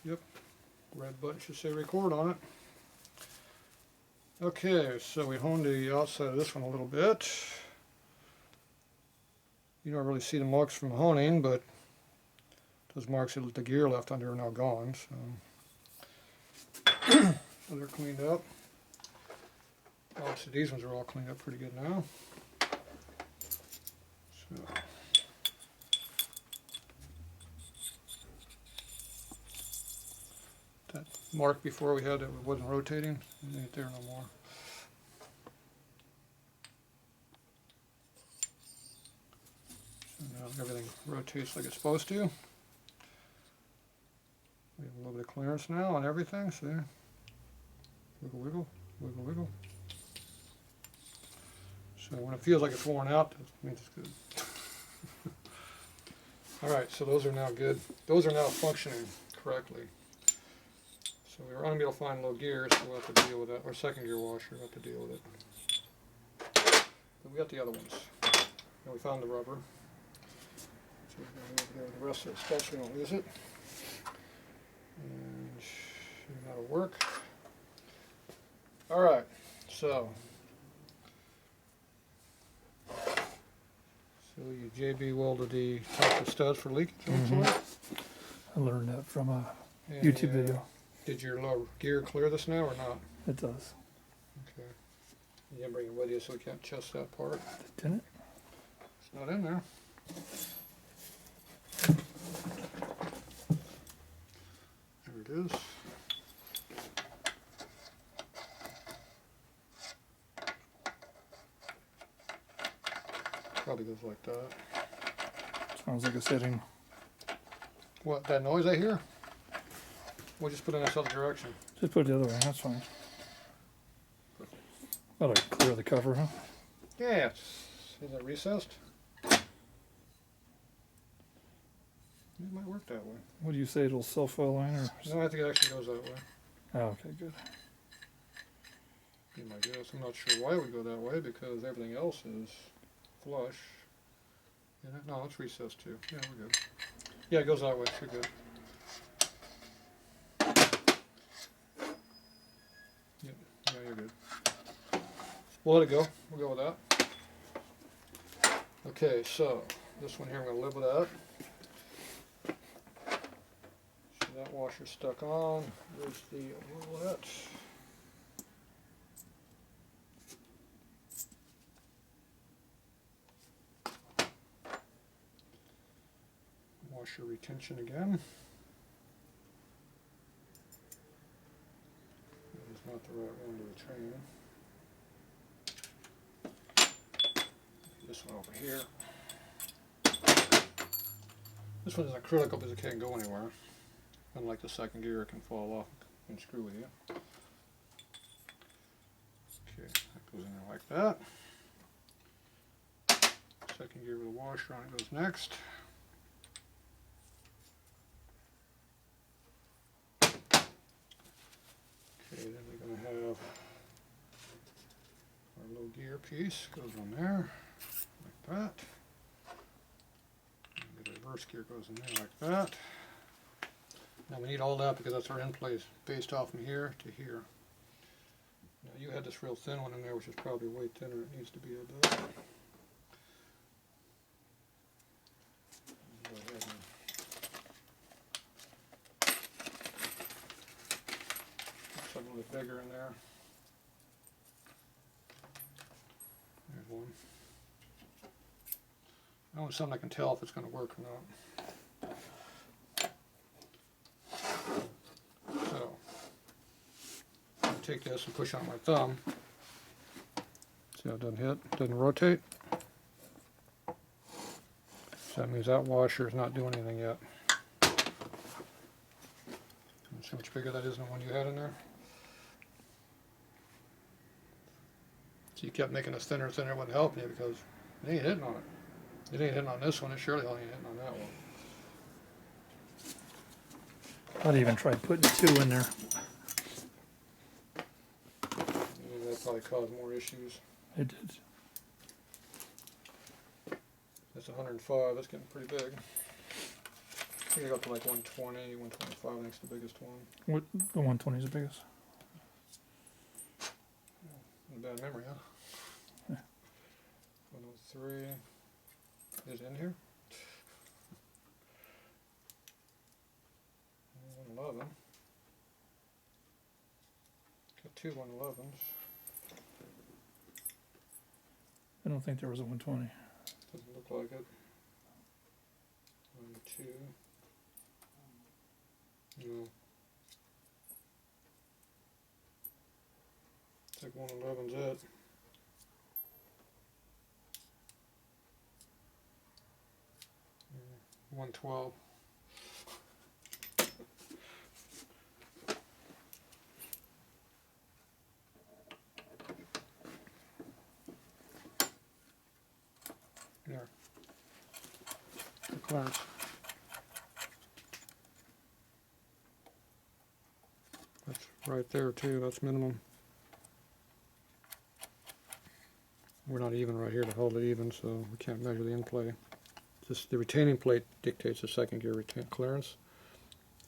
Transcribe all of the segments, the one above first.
Yep. Red button should say record on it. Okay, so we honed the outside of this one a little bit. You don't really see the marks from honing, but those marks that the gear left under are now gone. So they're cleaned up. Obviously these ones are all cleaned up pretty good now. So. That mark before we had it wasn't rotating, it ain't there no more. So now everything rotates like it's supposed to. We have a little bit of clearance now on everything, see? Wiggle, wiggle, wiggle, wiggle. So when it feels like it's worn out, that means it's good. Alright, so those are now good. Those are now functioning correctly. So we were unable to find low gear, so we'll have to deal with that. Or second gear washer, we'll have to deal with it. But we got the other ones. And we found the rubber. So we're going to move there the rest of the stuff so we don't lose it. And that'll work. Alright, so you JB welded the top of the studs for leakage. I learned that from a YouTube video. Did your low gear clear this now or not? It does. Okay. You didn't bring it with you so we can't test that part. Didn't it? It's not in there. There it is. Probably goes like that. Sounds like a setting. What, that noise I hear? We'll just put it in this other direction. Just put it the other way, that's fine. That'll clear the cover, huh? Yeah, is it recessed? It might work that way. What do you say, it'll self-align or? No, I think it actually goes that way. Oh, okay, good. Be my guess. I'm not sure why we go that way because everything else is flush. No, it's recessed too. Yeah, we're good. Yeah, it goes that way. You're good. Yeah, you're good. We'll let it go. We'll go with that. Okay, so this one here I'm going to live with that. So that washer's stuck on. There's the roulette. Washer retention again. It's not the right one to the train. This one over here. This one is acrylic because it can't go anywhere. Unlike the second gear, it can fall off and screw with you. Okay, that goes in there like that. Second gear with a washer on it goes next. Okay, then we're going to have our low gear piece goes on there, like that. And the reverse gear goes in there like that. Now we need all that because that's our end place based off from here to here. Now you had this real thin one in there which is probably way thinner than it needs to be a bit. Go ahead and looks like a little bit bigger in there. There's one. I want something I can tell if it's going to work or not. So, I'll take this and push on my thumb. See how it doesn't hit, doesn't rotate. So that means that washer is not doing anything yet. See how much bigger that is than the one you had in there? So you kept making this thinner and thinner, it wasn't helping you because it ain't hitting on it. It ain't hitting on this one, it surely ain't hitting on that one. I'd even try putting two in there. Yeah, that probably caused more issues. It did. That's 105, that's getting pretty big. think they go up to like 120, 125, I think is the biggest one. What, the 120 is the biggest? Bad memory, huh? Yeah. 103 is in here. 111. Got two 111s. I don't think there was a 120. Doesn't look like it. 1, 2. No. I think 111's it. Mm, 112. There. The clearance. That's right there too, that's minimum. We're not even right here to hold it even, so we can't measure the in-play. Just the retaining plate dictates the second gear clearance,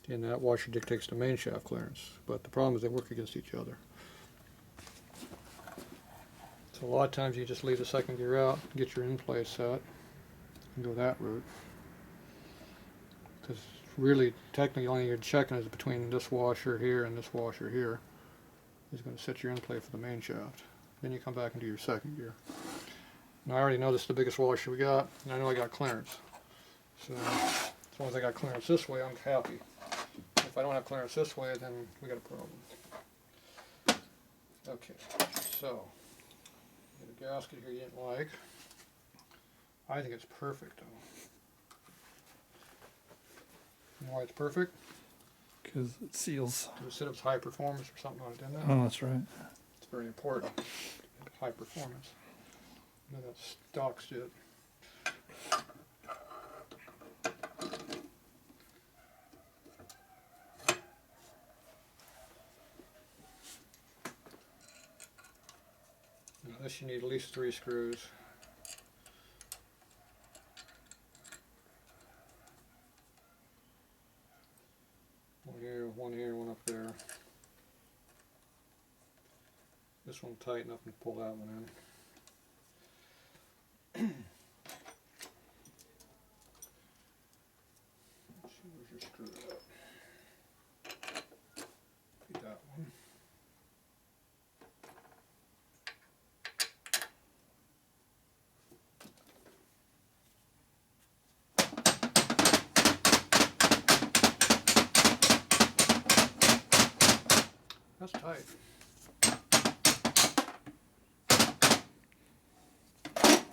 and that washer dictates the main shaft clearance. But the problem is they work against each other. So a lot of times you just leave the second gear out, get your in-play set, and go that route. Because really, technically, only you're checking is between this washer here and this washer here. Is going to set your in-play for the main shaft. Then you come back and do your second gear. Now I already know this is the biggest washer we got, and I know I got clearance. So as long as I got clearance this way, I'm happy. If I don't have clearance this way, then we got a problem. Okay, so get a gasket here you didn't like. I think it's perfect though. You know why it's perfect? Because it seals. It said it was high performance or something on it, didn't it? Oh, that's right. It's very important. High performance. None of that stock shit. Now this you need at least 3 screws. One here, one up there. This one tighten up and pull that one in. Let's see, where's your screw at? Get that one. That's tight.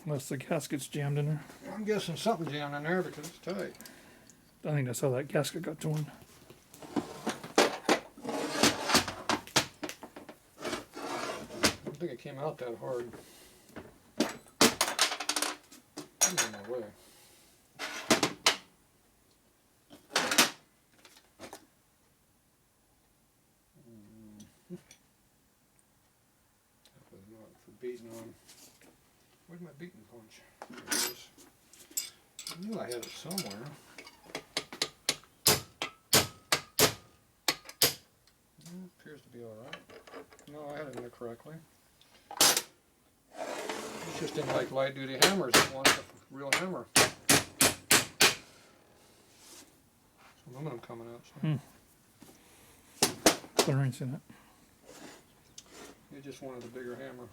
Unless the gasket's jammed in there. I'm guessing something jammed in there because it's tight. I think that's how that gasket got torn. I don't think it came out that hard. I'm in my way. That was not for beating on. Where's my beating punch? There it is. I knew I had it somewhere. Appears to be alright. No, I had it in there correctly. It's just didn't like light duty hammers. It wants a real hammer. Some aluminum coming out. So. Clearance in it. He just wanted a bigger hammer.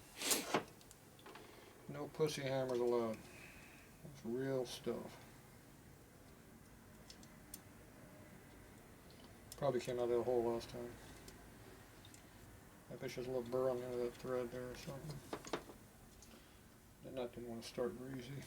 No pussy hammers allowed. It's real stuff. Probably came out of that hole last time. I bet there's a little burr on the end of that thread there or something. That nut didn't want to start greasy.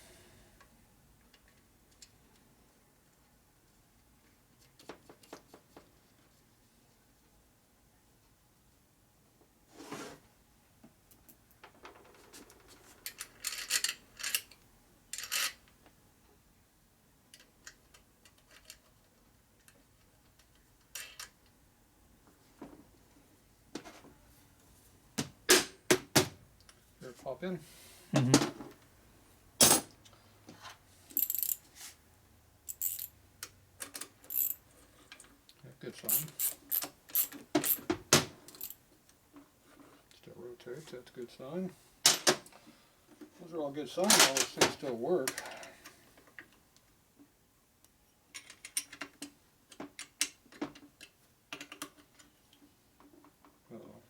Here, pop in. Mm-hmm. good sign. Still rotates, that's a good sign. Those are all good signs, all those things still work. Uh-oh.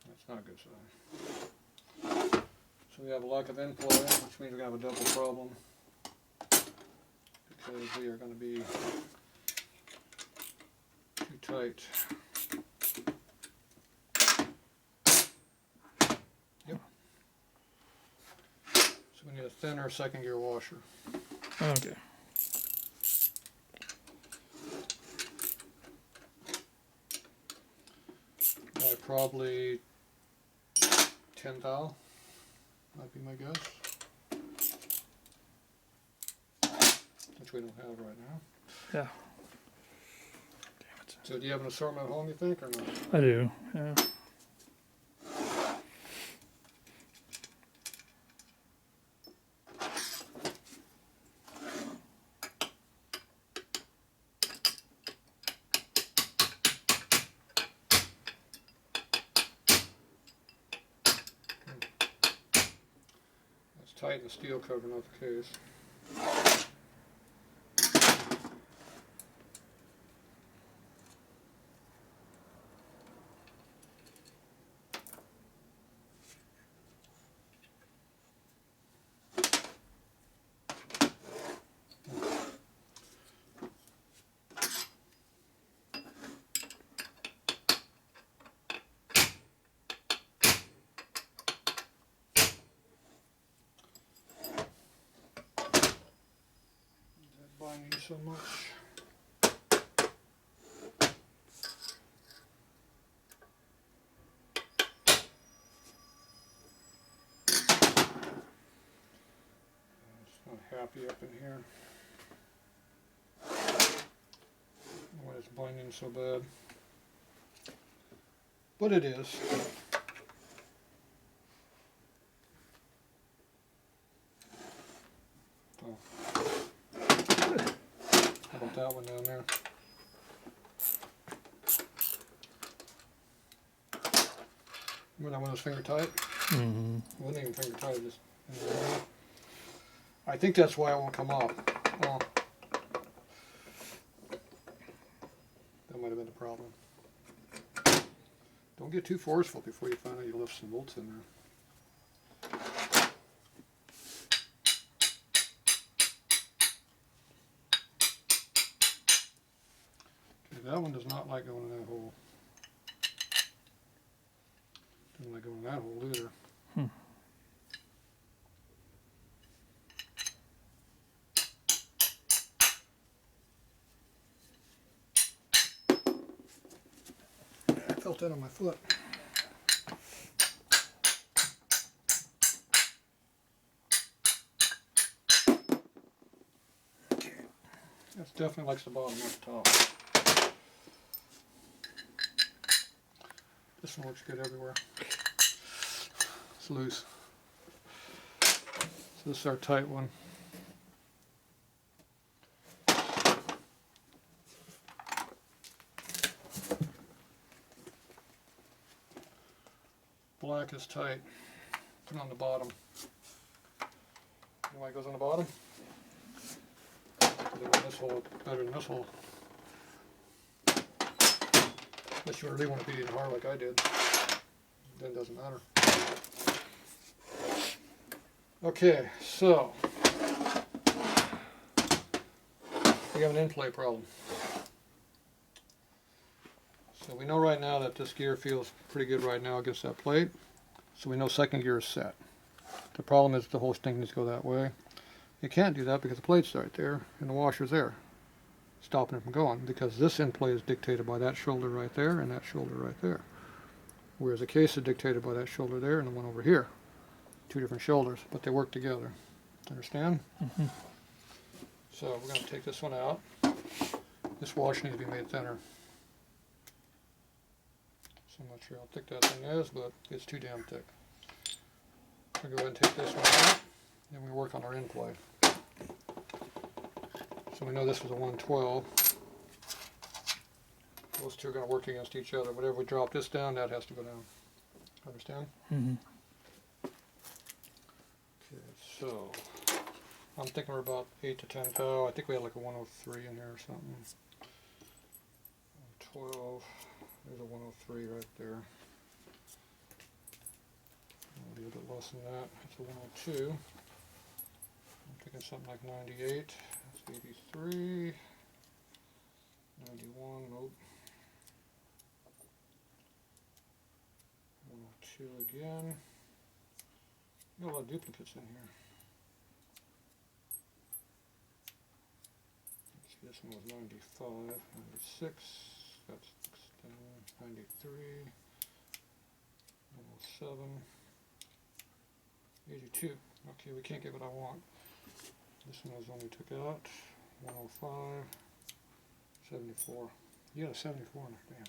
That's not a good sign. So we have a lack of in play, which means we're going to have a double problem. Because we are going to be too tight. Yep. So we need a thinner second gear washer. Okay. Probably 10 thou, might be my guess. Which we don't have right now. Yeah. So do you have an assortment at home, you think, or not? I do, yeah. Tighten the steel cover, not the case. Binding so much. It's not happy up in here. Why it's binding so bad. But it is. Oh. How about that one down there? Remember that one was finger tight? Mm-hmm. It wasn't even finger tight, just I think that's why it won't come off. Oh. That might have been the problem. Don't get too forceful before you find out you left some bolts in there. That one does not like going in that hole. Doesn't like going in that hole either. I felt that on my foot. Okay. That definitely likes the bottom, not the top. This one works good everywhere. It's loose. So this is our tight one. Black is tight. Put it on the bottom. You know why it goes on the bottom? They want this hole better than this hole. Unless you really want to beat it hard like I did. Then it doesn't matter. Okay, so we have an in-play problem. So we know right now that this gear feels pretty good right now against that plate. So we know second gear is set. The problem is the whole thing needs to go that way. You can't do that because the plate's right there and the washer's there, stopping it from going, because this in play is dictated by that shoulder right there and that shoulder right there. Whereas the case is dictated by that shoulder there and the one over here. Two different shoulders, but they work together. Understand? Mm-hmm. So we're going to take this one out. This washer needs to be made thinner. So I'm not sure how thick that thing is, but it's too damn thick. So go ahead and take this one out, then we work on our in play. So we know this was a 112. Those two are going to work against each other. Whatever we drop this down, that has to go down. Understand? Mm-hmm. Okay, so I'm thinking we're about 8 to 10 thou. I think we had like a 103 in here or something. 12. There's a 103 right there. A little bit less than that. It's a 102. I'm thinking something like 98. That's 83. 91. Nope. 102 again. Got a lot of duplicates in here. Let's see, this one was 95, 96. That's 93. 107. 82. Okay, we can't get what I want. This one was only took out. 105. 74. You got a 74 in there.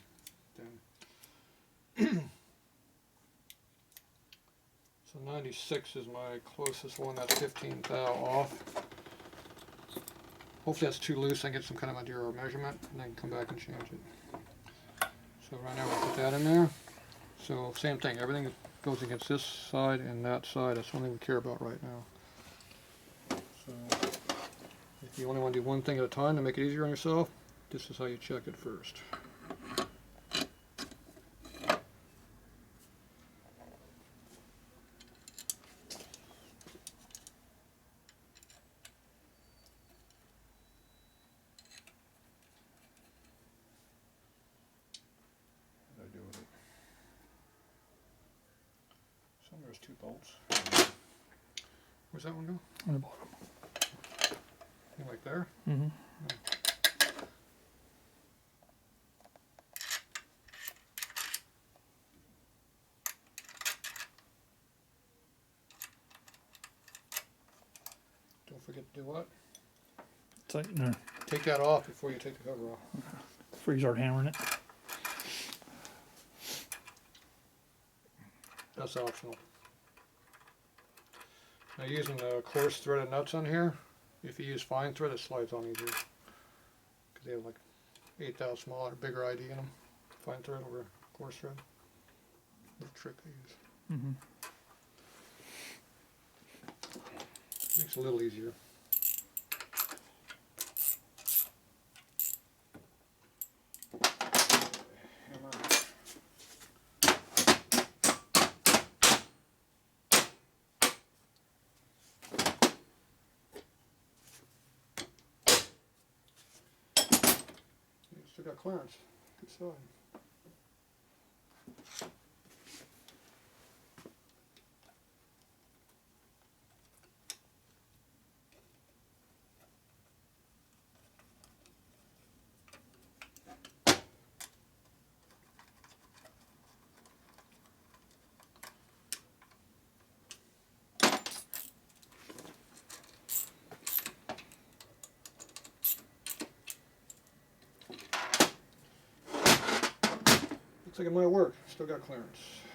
Damn. So 96 is my closest one. That's 15 thou off. Hopefully that's too loose. I can get some kind of idea or measurement, and then come back and change it. So right now we'll put that in there. So same thing. Everything goes against this side and that side. That's the only thing we care about right now. So if you only want to do one thing at a time to make it easier on yourself, this is how you check it first. What did I do with it? So there's 2 bolts. Where's that one go? On the bottom. Like there? Mm-hmm. Don't forget to do what? Tighten her. Take that off before you take the cover off. Before you start hammering it. That's optional. Now using the coarse threaded nuts on here, if you use fine thread it slides on easier. Because they have like 8 thou smaller, bigger ID in them. Fine thread over coarse thread. That's a trick they use. Mm-hmm. Makes it a little easier. Still got clearance. Good side. Looks like it might work. Still got clearance.